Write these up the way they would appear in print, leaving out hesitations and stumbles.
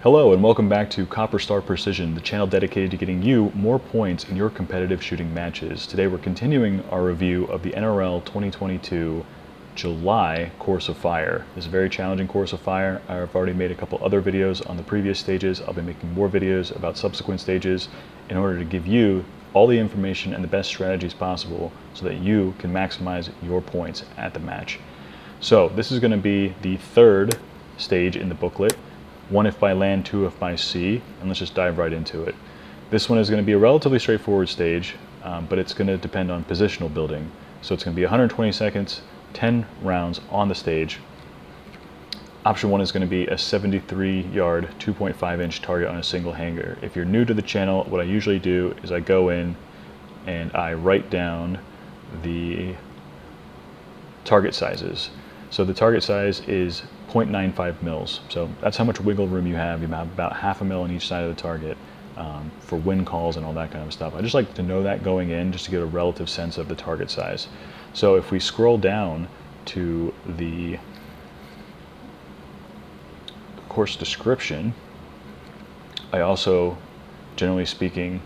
Hello and welcome back to Copper Star Precision, the channel dedicated to getting you more points in your competitive shooting matches. Today we're continuing our review of the NRL 2022 July Course of Fire. This is a very challenging course of fire. I've already made a couple other videos on the previous stages. I'll be making more videos about subsequent stages in order to give you all the information and the best strategies possible so that you can maximize your points at the match. So this is going to be the third stage in the booklet. 1 if by land, 2 if by sea, and let's just dive right into it. This one is going to be a relatively straightforward stage, but it's going to depend on positional building. So it's going to be 120 seconds, 10 rounds on the stage. Option 1 is going to be a 73-yard, 2.5-inch target on a single hanger. If you're new to the channel, what I usually do is I go in and I write down the target sizes. So the target size is 0.95 mils. So that's how much wiggle room you have. You have about half a mil on each side of the target for wind calls and all that kind of stuff. I just like to know that going in just to get a relative sense of the target size. So if we scroll down to the course description, I also, generally speaking,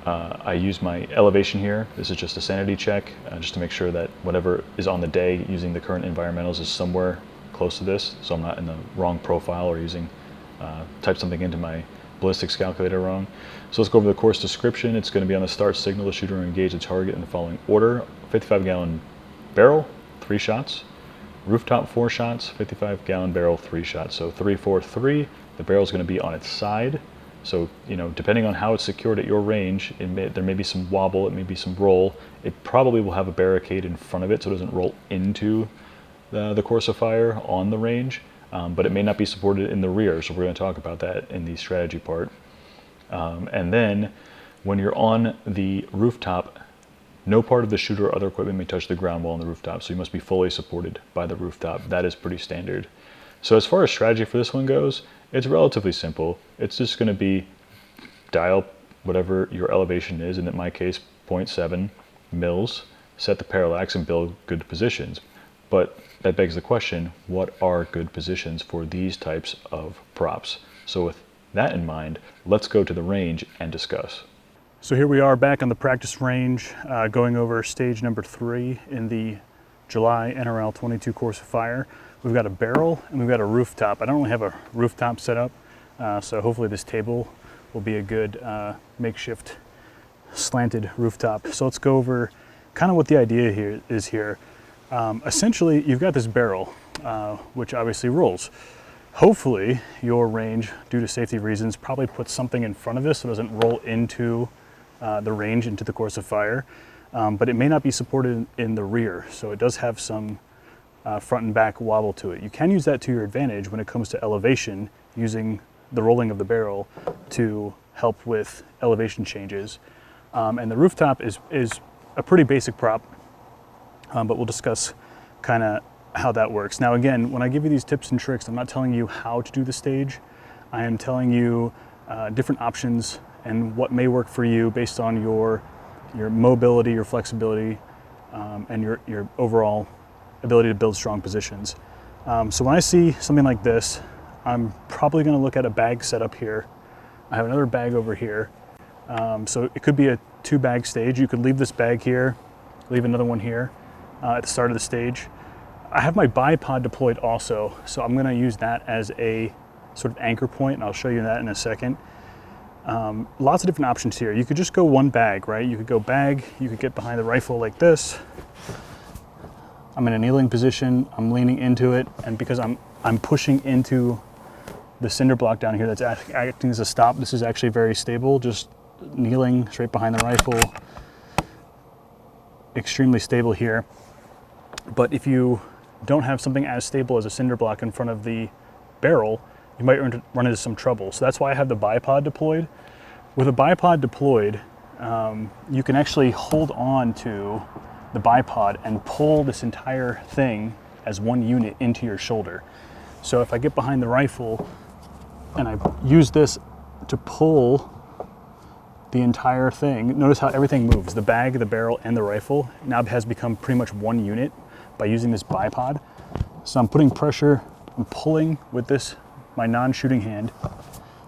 I use my elevation here. This is just a sanity check, just to make sure that whatever is on the day using the current environmentals is somewhere close to this, so I'm not in the wrong profile or using type something into my ballistics calculator wrong. So let's go over the course description. It's going to be on the start signal. The shooter will engage the target in the following order: 55-gallon barrel, 3 shots; rooftop, 4 shots; 55-gallon barrel, 3 shots. So 3, 4, 3. The barrel is going to be on its side. So, you know, depending on how it's secured at your range, there may be some wobble, it may be some roll. It probably will have a barricade in front of it so it doesn't roll into the course of fire on the range, but it may not be supported in the rear, so we're going to talk about that in the strategy part. And then, when you're on the rooftop, no part of the shooter or other equipment may touch the ground while on the rooftop, so you must be fully supported by the rooftop. That is pretty standard. So as far as strategy for this one goes, it's relatively simple. It's just going to be dial whatever your elevation is, and in my case 0.7 mils, set the parallax and build good positions. But that begs the question, what are good positions for these types of props? So with that in mind, let's go to the range and discuss. So here we are back on the practice range, going over stage number 3 in the July NRL22 Course of Fire. We've got a barrel and we've got a rooftop. I don't really have a rooftop set up, so hopefully this table will be a good makeshift slanted rooftop. So let's go over kind of what the idea here is here. Essentially, you've got this barrel, which obviously rolls. Hopefully your range, due to safety reasons, probably puts something in front of this so it doesn't roll into the range, into the course of fire. But it may not be supported in the rear, so it does have some front and back wobble to it. You can use that to your advantage when it comes to elevation, using the rolling of the barrel to help with elevation changes. And the rooftop is a pretty basic prop, but we'll discuss kind of how that works. Now again, when I give you these tips and tricks, I'm not telling you how to do the stage. I am telling you different options and what may work for you based on your mobility, your flexibility, and your overall ability to build strong positions. So when I see something like this, I'm probably going to look at a bag setup here. I have another bag over here. So it could be a 2-bag stage. You could leave this bag here, leave another one here at the start of the stage. I have my bipod deployed also, so I'm going to use that as a sort of anchor point, and I'll show you that in a second. Lots of different options here. You could just go 1 bag, right? You could go bag, you could get behind the rifle like this. I'm in a kneeling position, I'm leaning into it, and because I'm pushing into the cinder block down here that's acting as a stop, this is actually very stable, just kneeling straight behind the rifle. Extremely stable here. But if you don't have something as stable as a cinder block in front of the barrel, you might run into some trouble. So that's why I have the bipod deployed. With a bipod deployed, you can actually hold on to the bipod and pull this entire thing as one unit into your shoulder. So if I get behind the rifle and I use this to pull the entire thing, notice how everything moves. The bag, the barrel, and the rifle now has become pretty much one unit by using this bipod. So I'm putting pressure, I'm pulling with this my non-shooting hand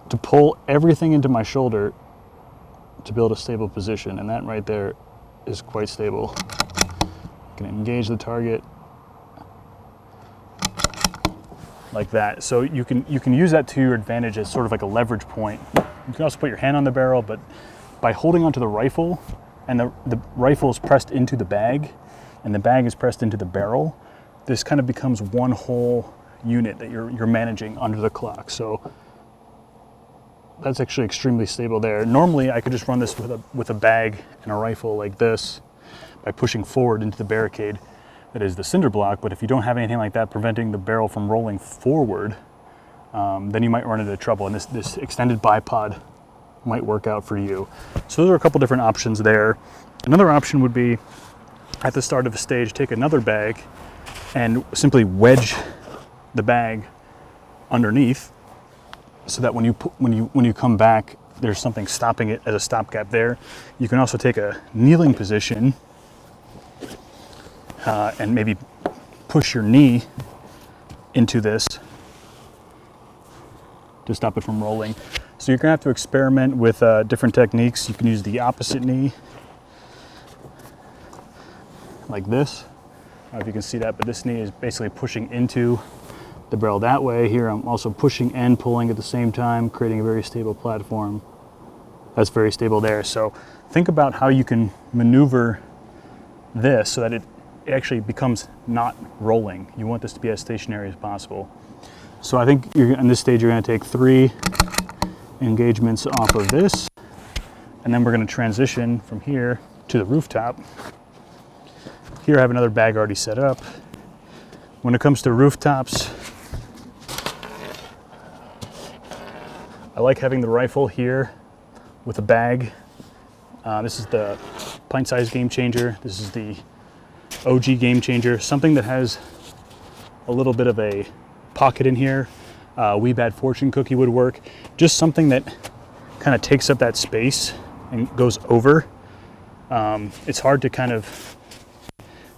to pull everything into my shoulder to build a stable position, and that right there is quite stable. I can engage the target like that. So you can use that to your advantage as sort of like a leverage point. You can also put your hand on the barrel, but by holding onto the rifle, and the rifle is pressed into the bag, and the bag is pressed into the barrel, this kind of becomes one whole unit that you're managing under the clock. So that's actually extremely stable there. Normally I could just run this with a bag and a rifle like this by pushing forward into the barricade that is the cinder block, but if you don't have anything like that preventing the barrel from rolling forward, then you might run into trouble, and this extended bipod might work out for you. So those are a couple different options there. Another option would be, at the start of a stage, take another bag and simply wedge the bag underneath, so that when you come back, there's something stopping it as a stopgap there. You can also take a kneeling position and maybe push your knee into this to stop it from rolling. So you're gonna have to experiment with different techniques. You can use the opposite knee, like this. I don't know if you can see that, but this knee is basically pushing into the barrel that way. Here I'm also pushing and pulling at the same time, creating a very stable platform. That's very stable there. So think about how you can maneuver this so that it actually becomes not rolling. You want this to be as stationary as possible. So I think in this stage you're going to take 3 engagements off of this, and then we're going to transition from here to the rooftop. Here I have another bag already set up. When it comes to rooftops, I like having the rifle here with a bag. This is the pint size game changer. This is the OG game changer. Something that has a little bit of a pocket in here. Wee Bad Fortune cookie would work. Just something that kind of takes up that space and goes over. It's hard to kind of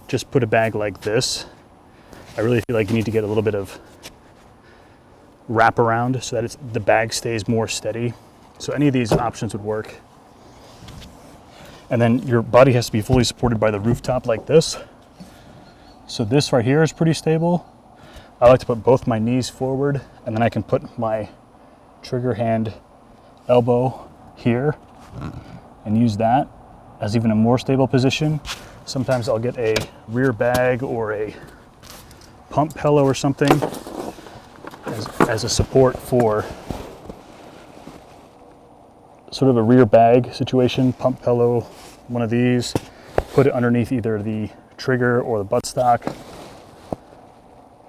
just put a bag like this. I really feel like you need to get a little bit of wrap around so that the bag stays more steady. So any of these options would work. And then your body has to be fully supported by the rooftop like this. So this right here is pretty stable. I like to put both my knees forward, and then I can put my trigger hand elbow here and use that as even a more stable position. Sometimes I'll get a rear bag or a pump pillow or something as a support for sort of a rear bag situation. Pump pillow, one of these, put it underneath either the trigger or the buttstock.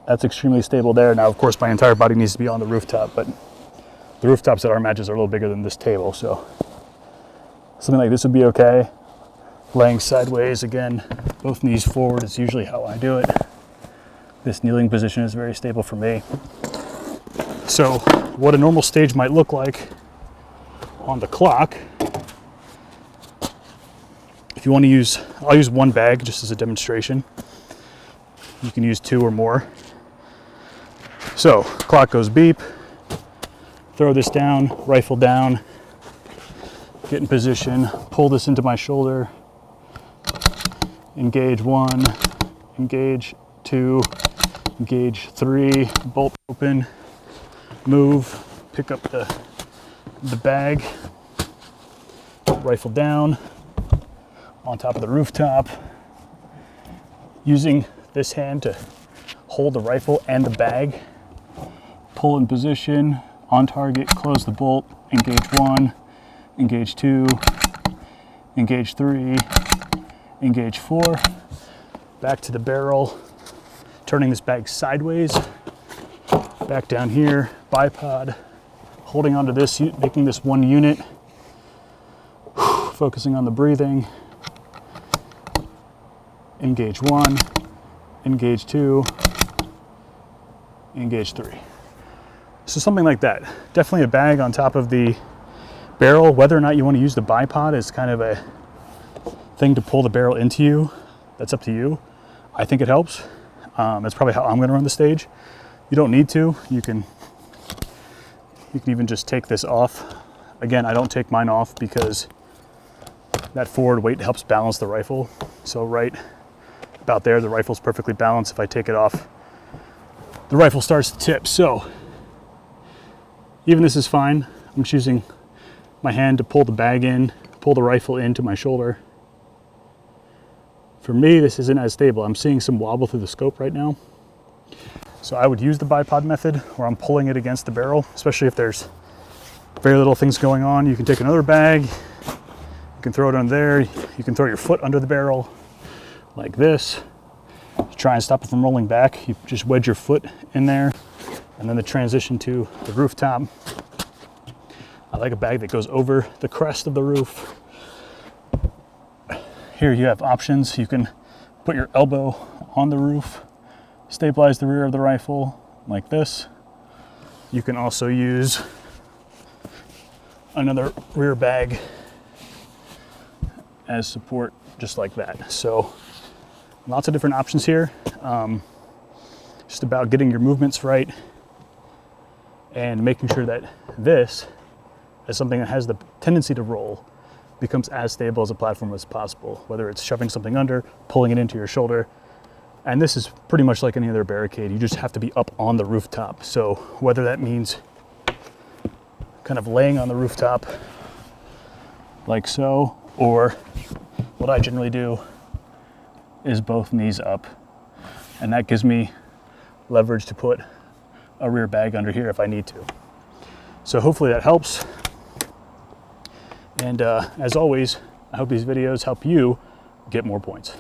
That's extremely stable there. Now, of course, my entire body needs to be on the rooftop, but the rooftops at our matches are a little bigger than this table, so something like this would be okay. Laying sideways, again, both knees forward is usually how I do it. This kneeling position is very stable for me. So what a normal stage might look like on the clock, if you want to use, I'll use one bag just as a demonstration. You can use 2 or more. So clock goes beep, throw this down, rifle down, get in position, pull this into my shoulder, engage 1, engage 2, engage 3, bolt open, move, pick up the bag, rifle down, on top of the rooftop, using this hand to hold the rifle and the bag, pull in position, on target, close the bolt, engage 1, engage 2, engage 3, engage 4, back to the barrel, turning this bag sideways, back down here, bipod, holding onto this, making this one unit, focusing on the breathing, engage 1, engage 2, engage 3. So something like that. Definitely a bag on top of the barrel. Whether or not you want to use the bipod is kind of a thing to pull the barrel into you. That's up to you. I think it helps. That's probably how I'm going to run the stage. You don't need to. You can You can even just take this off. Again, I don't take mine off because that forward weight helps balance the rifle. So right about there, the rifle's perfectly balanced. If I take it off, the rifle starts to tip. So even this is fine. I'm just using my hand to pull the bag in, pull the rifle into my shoulder. For me, this isn't as stable. I'm seeing some wobble through the scope right now. So I would use the bipod method where I'm pulling it against the barrel, especially if there's very little things going on. You can take another bag, you can throw it under there, you can throw your foot under the barrel like this. To try and stop it from rolling back, you just wedge your foot in there, and then the transition to the rooftop. I like a bag that goes over the crest of the roof. Here you have options. You can put your elbow on the roof, stabilize the rear of the rifle like this. You can also use another rear bag as support, just like that. So lots of different options here. Just about getting your movements right and making sure that this, as something that has the tendency to roll, becomes as stable as a platform as possible, whether it's shoving something under, pulling it into your shoulder. And this is pretty much like any other barricade. You just have to be up on the rooftop. So whether that means kind of laying on the rooftop like so, or what I generally do is both knees up. And that gives me leverage to put a rear bag under here if I need to. So hopefully that helps. And as always, I hope these videos help you get more points.